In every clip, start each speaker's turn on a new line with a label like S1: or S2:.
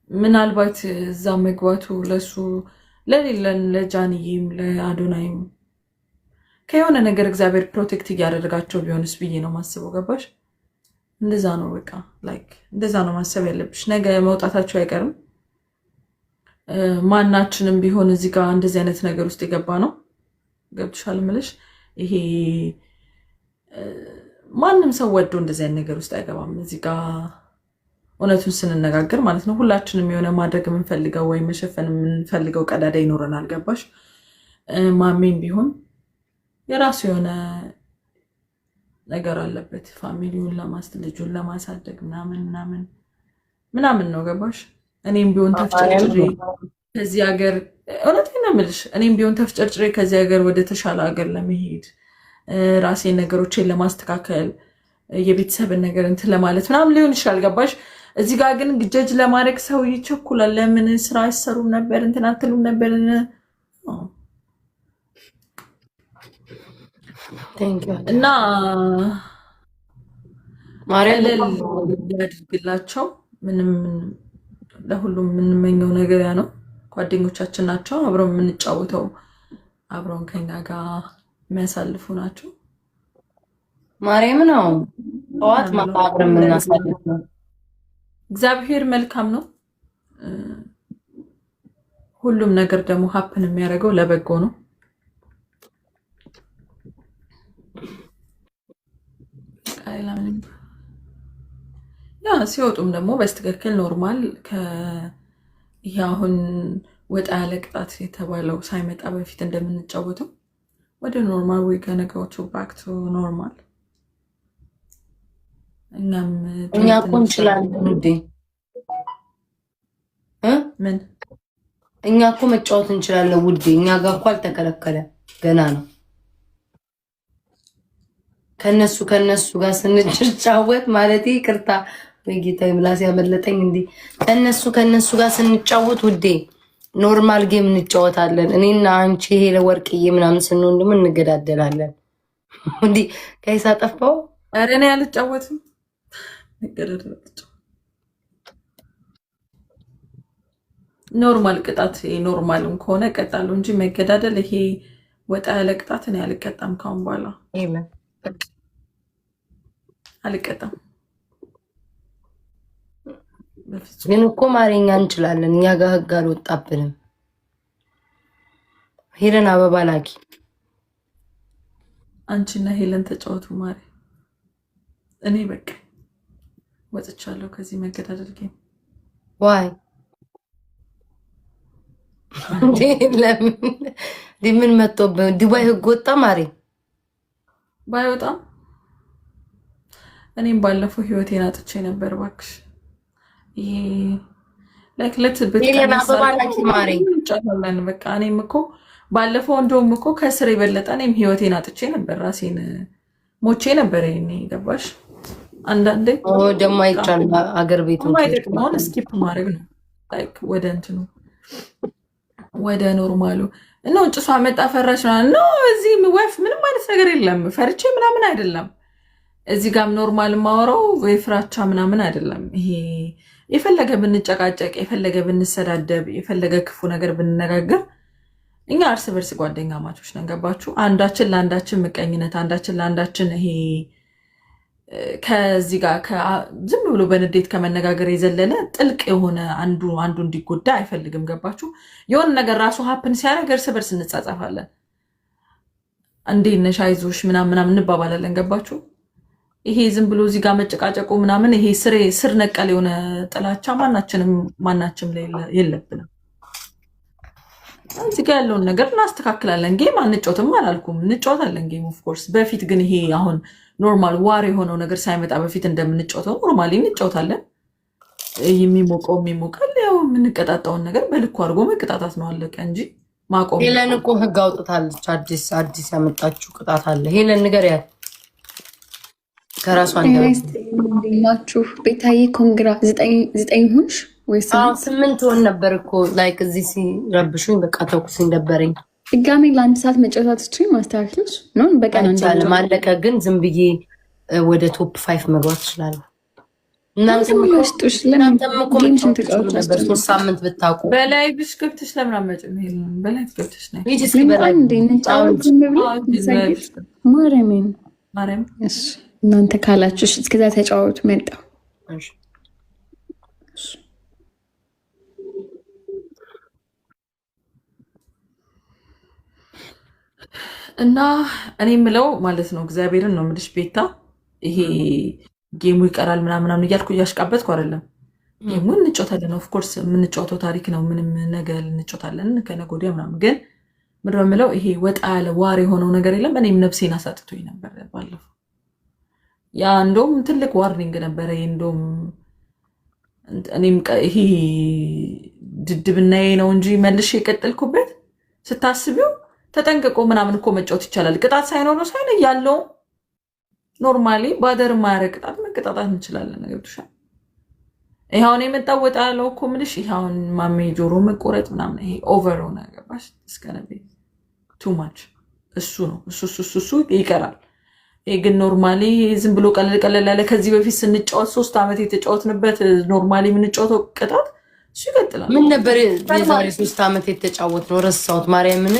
S1: ምናልባት እዛ መግባቱ ለሱ ለሌለን ለጃንዬም ለአዶናይም ከየሆነ ነገር እግዚአብሔር ፕሮቴክት እያደረጋቸው ቢሆንስ ብዬ ነው ማስበው። ገባሽ? እንደዛ ነው በቃ ላይክ እንደዛ ነው ማሰብ ያለብሽ። ነገ መውጣታቸው አይቀርም። ማናችንም ቢሆን እዚህ ጋር እንደዚህ አይነት ነገር ውስጥ የገባ ነው። ገብቶሻል እምልሽ ይሄ ማንም ሰው ወዶ እንደዚህ አይነት ነገር ውስጥ አይገባም። እዚህ ጋር እውነቱን ስንነጋገር ማለት ነው ሁላችንም የሆነ ማድረግ የምንፈልገው ወይም መሸፈን የምንፈልገው ቀዳዳ ይኖረናል። ገባሽ? ማሜም ቢሆን የራሱ የሆነ ነገር አለበት ፋሚሊውን ልጁን ለማሳደግ ምናምን ነው። ገባሽ? እኔም ቢሆን ተፍጨርጭሬ ከዚህ ሀገር እውነቴን ነው የምልሽ እኔም ቢሆን ተፍጨርጭሬ ከዚህ ሀገር ወደ ተሻለ ሀገር ለመሄድ ራሴን ነገሮችን ለማስተካከል የቤተሰብን ነገር እንትን ለማለት ምናምን ሊሆን ይችላል። ገባሽ? እዚህ ጋር ግን ጀጅ ለማድረግ ሰው ይቸኩላል። ለምን ስራ አይሰሩም ነበር እንትን አትሉም ነበር እና ያድርግላቸው። ምንም ለሁሉም የምንመኘው ነገር ያ ነው። ጓደኞቻችን ናቸው። አብረው የምንጫወተው አብረውን ከኛ ጋር የሚያሳልፉ ናቸው።
S2: ማርያም ነው ጠዋት ማታ አብረን የምናሳልፍ ነው።
S1: እግዚአብሔር መልካም ነው። ሁሉም ነገር ደግሞ ሀፕን የሚያደርገው ለበጎ ነው። ያ ሲወጡም ደግሞ በስትክክል ኖርማል ይሄ አሁን ወጣ ያለ ቅጣት የተባለው ሳይመጣ በፊት እንደምንጫወተው ወደ ኖርማል ወይ ከነገዎቹ ባክ ቱ ኖርማል
S2: እኛ እኮ እንችላለን ውዴ።
S1: ምን
S2: እኛ እኮ መጫወት እንችላለን ውዴ። እኛ ጋር እኮ አልተከለከለ ገና ነው። ከነሱ ጋር ስንጫወት ማለት ይቅርታ በጌታ ምላስ ያመለጠኝ እንዴ። ከነሱ ጋር ስንጫወት ውዴ ኖርማል ጌም እንጫወታለን። እኔና አንቺ ይሄ ለወርቅዬ ምናምን ስንሆን ደግሞ እንገዳደላለን። እንዴ ከይሳ ጠፋው።
S1: ኧረ እኔ አልጫወትም። ኖርማል ቅጣት ኖርማልም ከሆነ እቀጣለሁ እንጂ መገዳደል ይሄ ወጣ ያለ ቅጣት እኔ አልቀጣም። ካሁን በኋላ አልቀጣም።
S2: ግን እኮ ማርኛ እንችላለን። እኛ ጋር ህግ አልወጣብንም። ሄለን አበባ ላኪ።
S1: አንቺና ሄለን ተጫወቱ ማሪ። እኔ በቃ ወጥቻለሁ ከዚህ መገዳደል ጌም።
S2: ዋይ ምን መጥቶብን? ዱባይ ህግ ወጣ ማሪ።
S1: ባይወጣም እኔም ባለፈው ህይወቴን አጥቼ ነበር። እባክሽ ይሄ በቃ እኔም እኮ ባለፈው እንደውም እኮ ከስር የበለጠ እኔም ህይወቴን አጥቼ ነበር። ራሴን ሞቼ ነበር። ይሄኔ ገባሽ? አንዳንዴ
S2: ደግሞ አይቻልም አገር ቤት
S1: ማይጠቅመውን ስኪፕ ማድረግ ነው። ወደ እንትኑ ወደ ኖርማሉ እና ጭሷ መጣ ፈራሽ ነው። እዚህ ወፍ ምንም አይነት ነገር የለም። ፈርቼ ምናምን አይደለም። እዚህ ጋም ኖርማል ማወራው ወይ ፍራቻ ምናምን አይደለም። ይሄ የፈለገ ብንጨቃጨቅ፣ የፈለገ ብንሰዳደብ፣ የፈለገ ክፉ ነገር ብንነጋገር እኛ እርስ በርስ ጓደኛ ማቾች ነን። ገባችሁ? አንዳችን ለአንዳችን ምቀኝነት፣ አንዳችን ለአንዳችን ይሄ ከዚህ ጋር ዝም ብሎ በንዴት ከመነጋገር የዘለለ ጥልቅ የሆነ አንዱ እንዲጎዳ አይፈልግም። ገባችሁ? የሆነ ነገር ራሱ ሀፕን ሲያደርግ እርስ በርስ እንጻጻፋለን። እንዴት ነሽ አይዞሽ ምናምን እንባባላለን። ገባችሁ? ይሄ ዝም ብሎ እዚህ ጋር መጨቃጨቁ ምናምን ይሄ ስር ነቀል የሆነ ጥላቻ ማናችንም ላይ የለብንም። እዚህ ጋር ያለውን ነገር እናስተካክላለን። ጌም አንጫወትም አላልኩም፣ እንጫወታለን ጌም ኦፍኮርስ። በፊት ግን ይሄ አሁን ኖርማል ዋር የሆነው ነገር ሳይመጣ በፊት እንደምንጫወተው ኖርማሊ እንጫወታለን። የሚሞቀው የሚሞቃል። ያው የምንቀጣጣውን ነገር በልኩ አድርጎ መቀጣጣት ነው፣ አለቀ እንጂ ማቆም።
S2: ሄለን እኮ ህግ አውጥታለች። አዲስ ያመጣችው ቅጣት አለ። ሄለን ነገር ያ ከራሷ
S3: ናችሁ ቤታዬ ኮንግራ 9 ሆንሽ ወይ
S2: 8 ሆን ነበር እኮ ላይክ እዚህ ሲረብሹኝ በቃ ተኩስኝ ደበረኝ።
S3: ድጋሜ ለአንድ ሰዓት መጫወታት ትችይ ማስተካከልሽ ነው በቀን
S2: አንቻለ ማለቀ። ግን ዝም ብዬ ወደ ቶፕ 5 መግባት እችላለሁ። እናንተም እኮ
S3: ያስጡሽ ለምን
S2: እኮ
S3: ጌምሽን
S2: ተጫውቱ ነበር 3 ሳምንት ብታውቁ።
S1: በላይ ብሽ ገብተሽ ለምን አትመጭም? ይሄን በላይ ገብተሽ ነው
S2: ሂጂ እስኪ በላይ
S3: እንዴ እንጫወት ዝም ብለን ሰግጥ ማርያምን።
S1: ማርያም
S3: እሺ እናንተ ካላችሁ እስከዛ ተጫወቱ መጣው።
S2: እሺ
S1: እና እኔ የምለው ማለት ነው እግዚአብሔርን ነው የምልሽ ቤታ፣ ይሄ ጌሙ ይቀራል ምናምን እያልኩ እያሽቃበትኩ አይደለም። ጌሙ እንጫወታለን፣ ኦፍኮርስ የምንጫወተው ታሪክ ነው። ምንም ነገር እንጫወታለን ከነገ ወዲያ ምናምን። ግን ምንድን ነው የምለው ይሄ ወጣ ያለ ዋር የሆነው ነገር የለም። እኔም ነፍሴን አሳጥቶኝ ነበር ባለፈው። ያ እንደውም ትልቅ ዋርኒንግ ነበረ። እንደውም እኔም ይሄ ድድብናዬ ነው እንጂ መልሼ የቀጠልኩበት ስታስቢው ተጠንቅቆ ምናምን እኮ መጫወት ይቻላል። ቅጣት ሳይኖረው ሳይሆን እያለው ኖርማሊ ባደር ማያረግ ቅጣት መቀጣጣት እንችላለን። ገብቶሻል? ይኸውን የመጣው ወጣ ያለው እኮ ምልሽ ይኸውን ማሜ ጆሮ መቆረጥ ምናምን ይሄ ኦቨር ሆነ። ገባሽ? እስከነቤ ቱ ማች እሱ ነው እሱ ይቀራል። ይሄ ግን ኖርማሊ ዝም ብሎ ቀለል ቀለል ያለ ከዚህ በፊት ስንጫወት 3 ዓመት የተጫወትንበት ኖርማሊ የምንጫወተው ቅጣት እሱ ይቀጥላል።
S2: ምን ነበር የዛሬ 3 ዓመት የተጫወት ነው? ረሳሁት። ማርያምን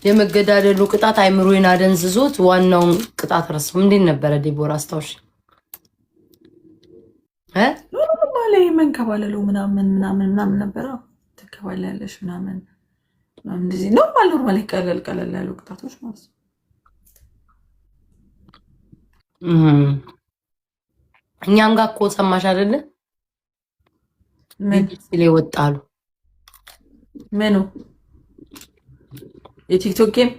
S2: የመገዳደሉ ቅጣት አይምሮዬን አደንዝዞት ዋናውን ቅጣት ረሳሁ። እንዴት ነበረ ዲቦራ አስታውሽ?
S1: ኖርማሊ መንከባለሉ ምናምን ነበረ። ትከባላለሽ ምናምን እንደዚህ ኖርማሊ ቀለል ያሉ ቅጣቶች ማለት ነው።
S2: እኛም ጋር እኮ ሰማሽ አይደለ?
S1: ምን
S2: ሲል ይወጣሉ?
S1: ምኑ የቲክቶክ ጌም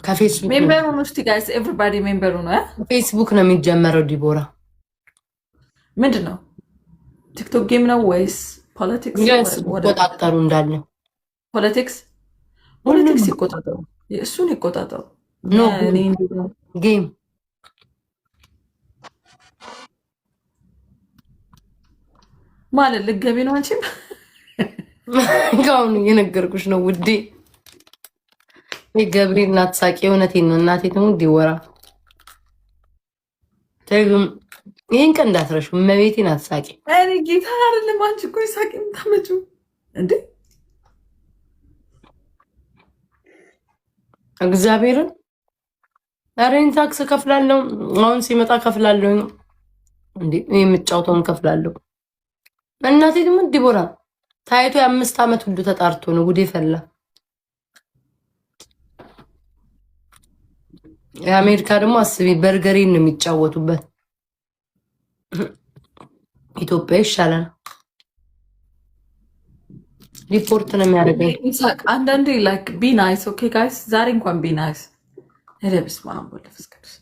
S2: ከፌስቡክ
S1: ሜምበሩ ነው። እስቲ ጋይስ ኤቭሪባዲ ሜምበሩ ነው።
S2: ፌስቡክ ነው የሚጀመረው። ዲቦራ
S1: ምንድን ነው? ቲክቶክ ጌም ነው ወይስ ፖለቲክስ?
S2: ይቆጣጠሩ እንዳለ
S1: ፖለቲክስ ይቆጣጠሩ፣ እሱን ይቆጣጠሩ።
S2: ጌም
S1: ማለት ልገቢ ነው። አንቺም
S2: አሁን እየነገርኩሽ ነው ውዴ። ገብርኤል እናትሳቂ። እውነቴን ነው እናቴ ትሙት ዲቦራ። ይህን ቀን እንዳትረሹ እመቤቴን አትሳቂ።
S1: እኔ ጌታ አይደለም አንቺ እኮ ሳቂ የምታመጪው እንዴ?
S2: እግዚአብሔርን ሬን ታክስ ከፍላለሁ። አሁን ሲመጣ ከፍላለሁ እንዴ የምጫውተውን ከፍላለሁ። እናቴ ደግሞ ዲቦራ ታይቶ የ5 ዓመት ሁሉ ተጣርቶ ነው ጉዴ ፈላ። የአሜሪካ ደግሞ አስቢ በርገሬን ነው የሚጫወቱበት። ኢትዮጵያ ይሻላል። ሪፖርት ነው የሚያደርገኝ።
S1: አንዳንዴ ላይክ ቢ ናይስ ኦኬ ጋይስ። ዛሬ እንኳን ቢ ናይስ ረብስ ማንቦለፍስ ቅዱስ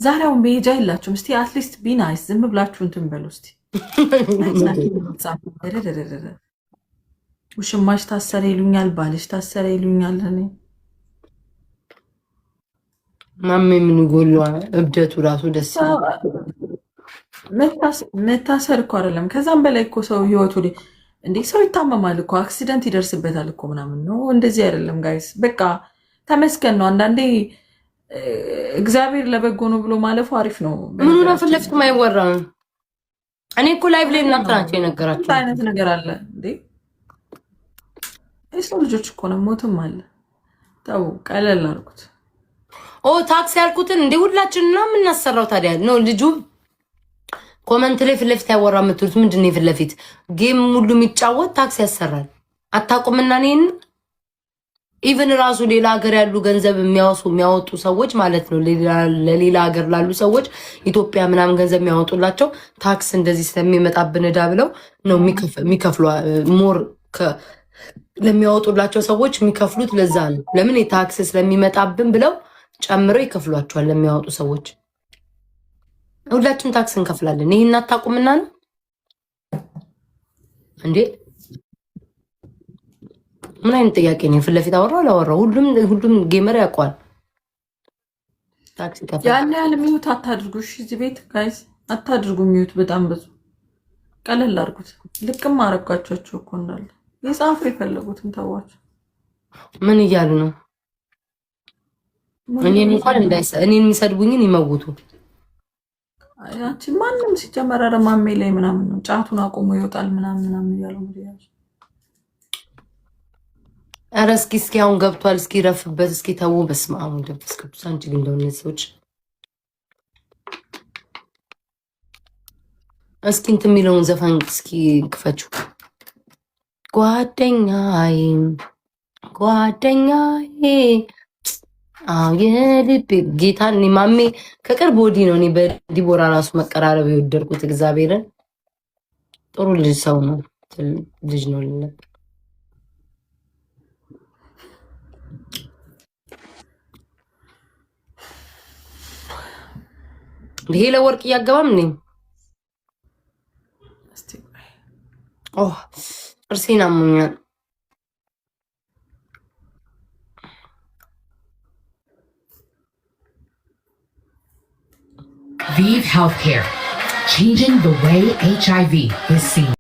S1: ዛሬውን መሄጃ የላችሁም። እስቲ አትሊስት ቢ ናይስ ዝም ብላችሁ እንትን በሉ እስቲ። ውሽማሽ ታሰረ ይሉኛል፣ ባልሽ ታሰረ ይሉኛል። እኔ
S2: ማሜ ምን ጎሏ? እብደቱ ራሱ ደስ
S1: መታሰር እኮ አይደለም ከዛም በላይ እኮ ሰው ህይወቱ እንዴ ሰው ይታመማል እኮ አክሲደንት ይደርስበታል እኮ ምናምን ነው። እንደዚህ አይደለም ጋይስ፣ በቃ ተመስገን ነው። አንዳንዴ እግዚአብሔር ለበጎ ነው ብሎ ማለፉ አሪፍ ነው።
S2: ምኑ ነው ፊት ለፊት ማይወራ ነው። እኔ እኮ ላይቭ ላይ እናንተ ናቸው የነገራችሁ
S1: አይነት ነገር አለ እንዴ? የሰው ልጆች እኮ ነው፣ ሞትም አለ። ተው ቀለል አድርጉት።
S2: ታክሲ ያልኩትን እንዴ ሁላችንና የምናሰራው ታዲያ ነው። ልጁ ኮመንት ላይ ፊት ለፊት ያወራ የምትሉት ምንድን ነው? ፊት ለፊት ጌም ሁሉ የሚጫወት ታክሲ ያሰራል። አታውቁምና እኔን ኢቨን ራሱ ሌላ ሀገር ያሉ ገንዘብ የሚያወጡ ሰዎች ማለት ነው። ለሌላ ሀገር ላሉ ሰዎች ኢትዮጵያ ምናምን ገንዘብ የሚያወጡላቸው ታክስ እንደዚህ ስለሚመጣብን ዕዳ ብለው ነው የሚከፍሉ። ሞር ለሚያወጡላቸው ሰዎች የሚከፍሉት ለዛ ነው። ለምን የታክስ ስለሚመጣብን ብለው ጨምረው ይከፍሏቸዋል ለሚያወጡ ሰዎች። ሁላችንም ታክስ እንከፍላለን። ይሄን አታውቁምና ነው እንዴ? ምን አይነት ጥያቄ ነው? ፊት ለፊት አወራው አላወራው ሁሉም ጌመር ያውቀዋል። ታክሲ ከፍላ
S1: ያን ያህል ሚዩት አታድርጉ። እሺ እዚህ ቤት ጋይስ አታድርጉ ሚዩት። በጣም ብዙ ቀለል አድርጉት። ልቅም አረጋቸው እኮ እንዳለ የጻፉ የፈለጉትን ተዋቸው።
S2: ምን እያሉ ነው? እኔን እንኳን እኔን የሚሰድቡኝን ይመውቱ።
S1: ያቺ ማንም ሲጀመር ኧረ ማሜ ላይ ምናምን ነው ጫቱን አቆሞ ይወጣል ምናምን እያለው ነው።
S2: ኧረ እስኪ አሁን ገብቷል። እስኪ ረፍበት እስኪ ተው። በስመ አብ ወወልድ ወመንፈስ ቅዱስ። አንቺ ግን እንደው እነዚህ ሰዎች እስኪ እንትን የሚለውን ዘፈን እስኪ ክፈችው። ጓደኛዬ የልቤ ጌታን እኔ ማሜ ከቅርብ ወዲህ ነው እኔ በዲቦራ ራሱ መቀራረብ የወደድኩት። እግዚአብሔርን ጥሩ ልጅ ሰው ነው፣ ልጅ ነው ልነበር ይሄ ለወርቅ እያገባም ነኝ። ጥርሴን አሞኛል።
S4: ViiV Healthcare, changing the way HIV is seen.